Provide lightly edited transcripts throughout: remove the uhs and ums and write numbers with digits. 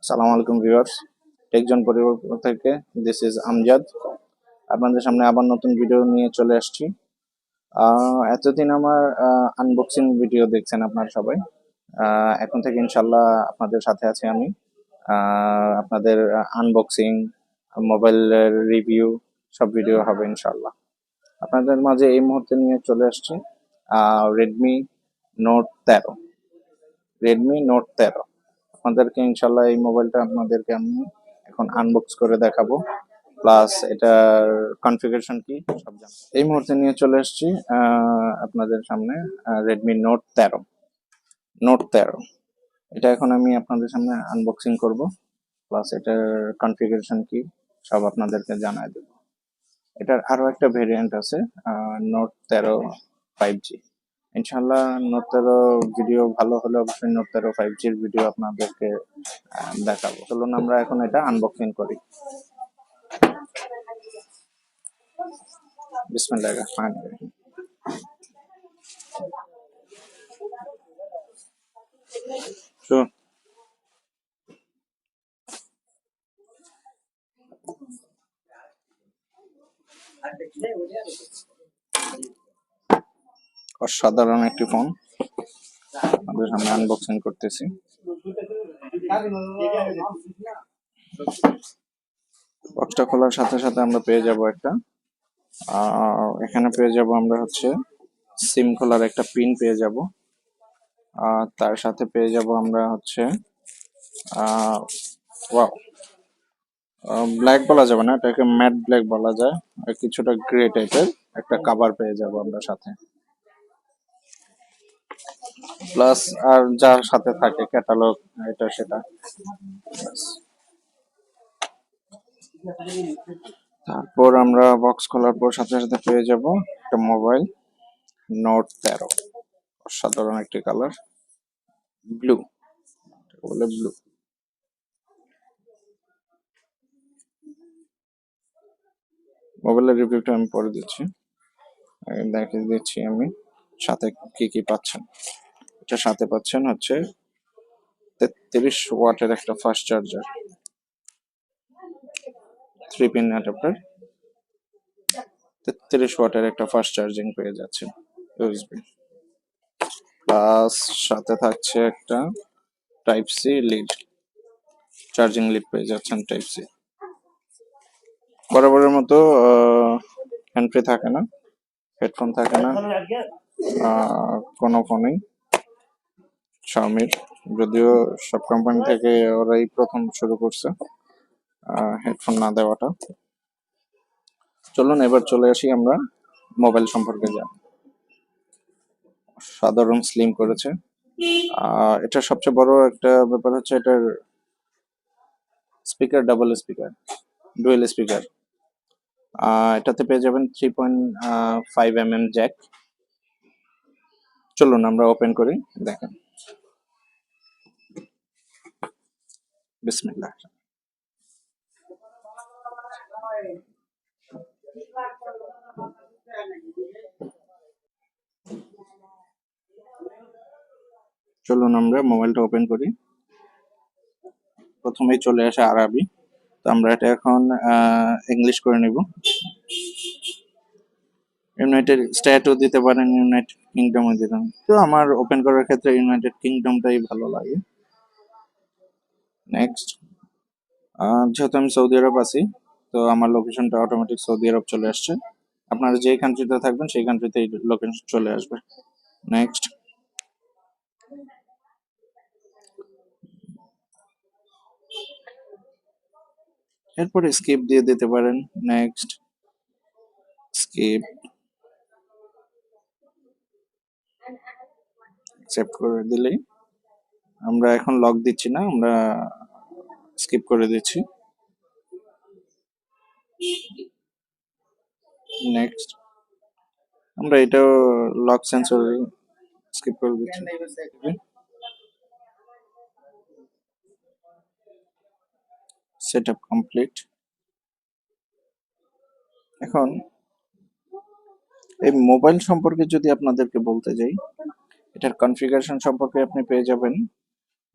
আসসালামু আলাইকুম viewers, TechZone পরিবার থেকে দিস ইজ আমজাদ। আপনাদের সামনে আবার নতুন ভিডিও নিয়ে চলে আসছি। এতদিন আমার আনবক্সিং ভিডিও দেখছেন আপনারা সবাই। এখন থেকে ইনশাল্লাহ আপনাদের সাথে আছি আমি। আপনাদের আনবক্সিং, মোবাইলের রিভিউ সব ভিডিও হবে ইনশাল্লাহ। আপনাদের মাঝে এই মুহূর্তে নিয়ে চলে আসছি রেডমি নোট 13। রেডমি নোট 13 আপনাদেরকে ইনশাল্লাহ এই মোবাইলটা আপনাদেরকে আমি এখন আনবক্স করে দেখাবো, প্লাস এটার কনফিগারেশন কি সব জানাবো। এই মুহূর্তে নিয়ে চলে এসেছি আপনাদের সামনে রেডমি নোট 13। এটা এখন আমি আপনাদের সামনে আনবক্সিং করব, প্লাস এটার কনফিগারেশন কি সব আপনাদেরকে জানাই দেব। এটার আরো একটা ভেরিয়েন্ট আছে, নোট 13 5G। ইনশাল্লাহ নোট 13 ভিডিও ভালো হলে অবশ্যই নোট 13 5Gর ভিডিও আপনাদেরকে দেখাবো। চলুন আমরা এখন এটা আনবক্সিং করি। বিসমিল্লাহির রহমানির রহিম। তো অসাধারণ একটি ফোন আপনাদের সামনে আনবক্সিং করতেছি। বক্সটা খোলার সাথে সাথে আমরা পেয়ে যাব একটা, এখানে পেয়ে যাব আমরা হচ্ছে সিম খোলার একটা পিন পেয়ে যাব। তার সাথে পেয়ে যাব আমরা হচ্ছে ওয়াও, ব্ল্যাক বলা যাবে না, এটাকে ম্যাট ব্ল্যাক বলা যায়, আর কিছুটা গ্রে টাইপের একটা কভার পেয়ে যাব আমরা সাথে। প্লাস আর যার সাথে থাকে ক্যাটালগ, এটা সেটা। তারপর আমরা বক্স খোলার পর সাথে সাথে পেয়ে যাব একটা মোবাইল নোট 13। অসাধারণ একটি কালার, ব্লু, বলে ব্লু। মোবাইলের রিভিউটা আমি পরে দিচ্ছি, আগে দেখিয়ে দিচ্ছি আমি সাথে কি কি পাচ্ছেন। এটা সাথে পাচ্ছেন হচ্ছে 33 ওয়াটের একটা ফাস্ট চার্জার, 3 পিন অ্যাডাপ্টার। 33 ওয়াটের একটা ফাস্ট চার্জিং পেয়ে যাচ্ছেন ইউএসবি। প্লাস সাথে থাকছে একটা type C lead, charging lead পেয়ে যাচ্ছেন টাইপ সি। বরাবরের মতো হ্যান্ড ফ্রি থাকে না, হেডফোন থাকে না কোনো ফোনেই শাওমির, যদিও সব কোম্পানি থেকে ওরাই প্রথম শুরু করছে হেডফোন না দেওয়াটা। চলুন এবার চলে আসি আমরা মোবাইল সম্পর্কে জানি। সাধারণ স্লিম করেছে। এটার সবচেয়ে বড় একটা ব্যাপার হচ্ছে এটার speaker, double speaker, dual speaker. এটাতে পেয়ে যাবেন 3.5 mm জ্যাক। চলুন আমরা ওপেন করি, দেখেন। বিসমিল্লাহ। চলুন আমরা মোবাইলটা ওপেন করি। প্রথমেই চলে আসে আরবি, তো আমরা এটা এখন ইংলিশ করে নিব। ইউনাইটেড স্টেটও দিতে পারেন, ইউনাইটেড কিংডমও দিতে পারেন, তো আমার ওপেন করার ক্ষেত্রে ইউনাইটেড কিংডমটাই ভালো লাগে। নেক্সট, যেহেতু আমি সৌদি আরব আছি, তো আমার লোকেশনটা অটোমেটিক সৌদি আরব চলে আসছে। আপনারা যে কান্ট্রিতে থাকবেন সেই কান্ট্রিতে এই লোকেশন চলে আসবে। নেক্সট, এরপরে স্কিপ দিয়ে দিতে পারেন। নেক্সট, স্কিপ, অ্যাকসেপ্ট করে দিলেই, আমরা এখন লক দিচ্ছি না, আমরা স্কিপ করে দিচ্ছি। নেক্সট, আমরা এটাও লক সেন্সর স্কিপ করে দিচ্ছি। Setup complete. এখন এই মোবাইল সম্পর্কে যদি আপনাদেরকে বলতে যাই, এটার কনফিগারেশন সম্পর্কে আপনি পেয়ে যাবেন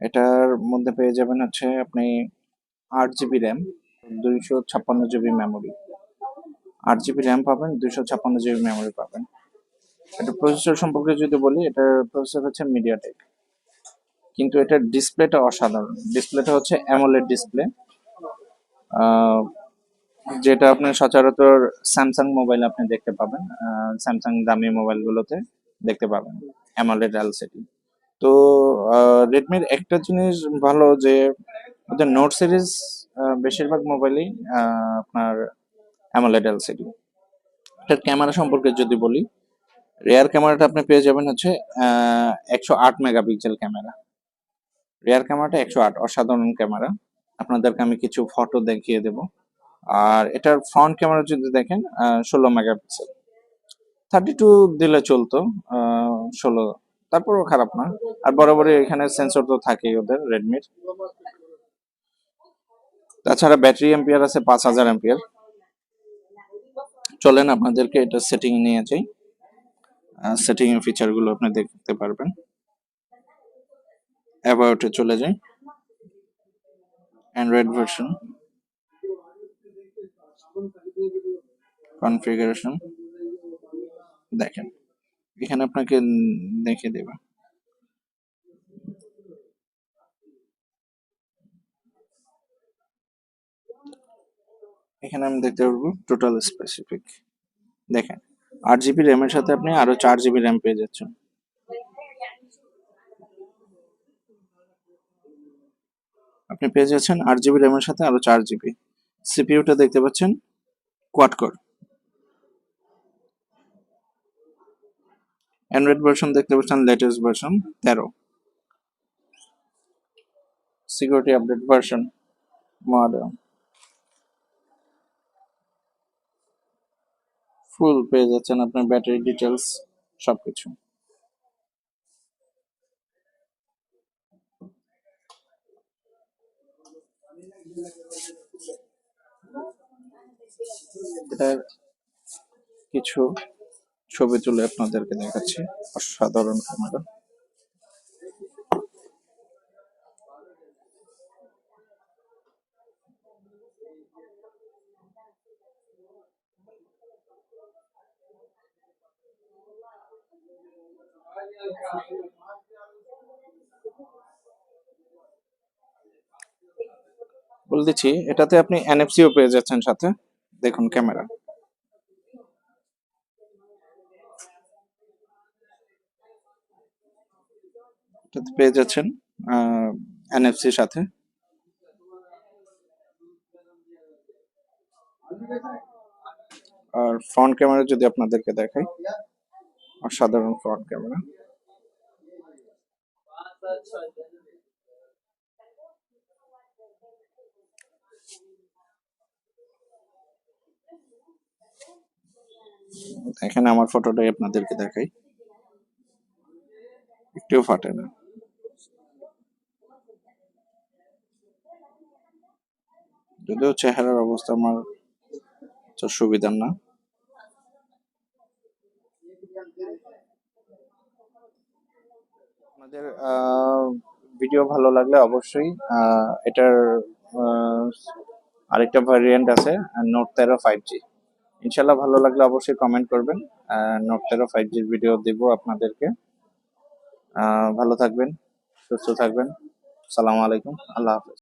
এটার মধ্যে পেয়ে যাবেন হচ্ছে আপনি 8 GB RAM, 256 GB memory. 8 GB RAM পাবেন, 256 জিবি মেমোরি পাবেন। এটা প্রসেসর সম্পর্কে যদি বলি, এটার প্রসেসর হচ্ছে মিডিয়াটেক, কিন্তু এটার ডিসপ্লেটা অসাধারণ। ডিসপ্লেটা হচ্ছে অ্যামোলেড ডিসপ্লে, যেটা আপনি সচরাচর স্যামসাং মোবাইল আপনি দেখতে পাবেন, স্যামসাং দামি মোবাইলগুলোতে দেখতে পাবেন অ্যামোলেড এলসিডি। তো রেডমির একটা জিনিস ভালো যে ওদের নোট সিরিজ বেশিরভাগ মোবাইলেই আপনার অ্যামোলেড এলসিডি। এটার ক্যামেরা সম্পর্কে যদি বলি, রেয়ার ক্যামেরাটা আপনি পেয়ে যাবেন হচ্ছে 108 মেগাপিক্সেল ক্যামেরা। রেয়ার ক্যামেরাটা 108, অসাধারণ ক্যামেরা। আপনাদেরকে আমি কিছু ফটো দেখিয়ে দেব। আর এটার ফ্রন্ট ক্যামেরা যদি দেখেন 16 মেগাপিক্সেল। 32 দিলে চলতো, 16 তারপরও খারাপ না। আর বরাবরই এখানে সেন্সর তো থাকেই ওদের রেডমির। তাছাড়া ব্যাটারি এম্পিয়ার আছে 5000 এম্পিয়ার। চলেন আপনাদেরকে এটা সেটিং নিয়ে যাই, সেটিং এর ফিচার গুলো আপনি দেখতে পারবেন। অ্যাবাউটে চলে যাই, অ্যান্ড্রয়েড ভার্সন, কনফিগারেশন, দেখেন এখানে আপনাকে দেখিয়ে দেবে। এখানে আমি দেখতে পারবো টোটাল স্পেসিফিক। দেখেন 8 জিবি র্যামের সাথে আপনি আরো 4 জিবি র্যাম পেয়ে যাচ্ছেন। আপনি পেয়ে যাচ্ছেন 8 জিবি র্যামের সাথে আরো 4 জিবি। সিপিইউটা দেখতে পাচ্ছেন কোয়াড কোর। অ্যান্ড্রয়েড ভার্সন দেখতে পাচ্ছেন latest version 13। Security update version model ফুল পেয়ে যাচ্ছেন আপনার, ব্যাটারি ডিটেলস সবকিছু। এটার কিছু ছবি তুলে আপনাদেরকে দেখাচ্ছি, অসাধারণ ক্যামেরা। বলে দিচ্ছি, এটাতে আপনি এনএফসিও পেয়ে যাচ্ছেন সাথে। দেখুন ক্যামেরা, এটাতে পেয়ে যাচ্ছেন এনএফসির সাথে। আর ফ্রন্ট ক্যামেরা যদি আপনাদেরকে দেখাই, অসাধারণ ফ্রন্ট ক্যামেরা। এখানে আমার ফটোটাই আপনাদেরকে দেখাই, একটুও ফাটে না। যদিও চেহারার অবস্থা আমার তো সুবিধার না। আমাদের ভিডিও ভালো লাগলে অবশ্যই এটার আহ, আরেকটা ভ্যারিয়েন্ট আছে নোট 13 5G। ইনশাল্লাহ ভালো লাগলে অবশ্যই কমেন্ট করবেন। নোট 13 5Gর ভিডিও দিব আপনাদেরকে। ভালো থাকবেন, সুস্থ থাকবেন। সালামু আলাইকুম, আল্লাহ হাফেজ।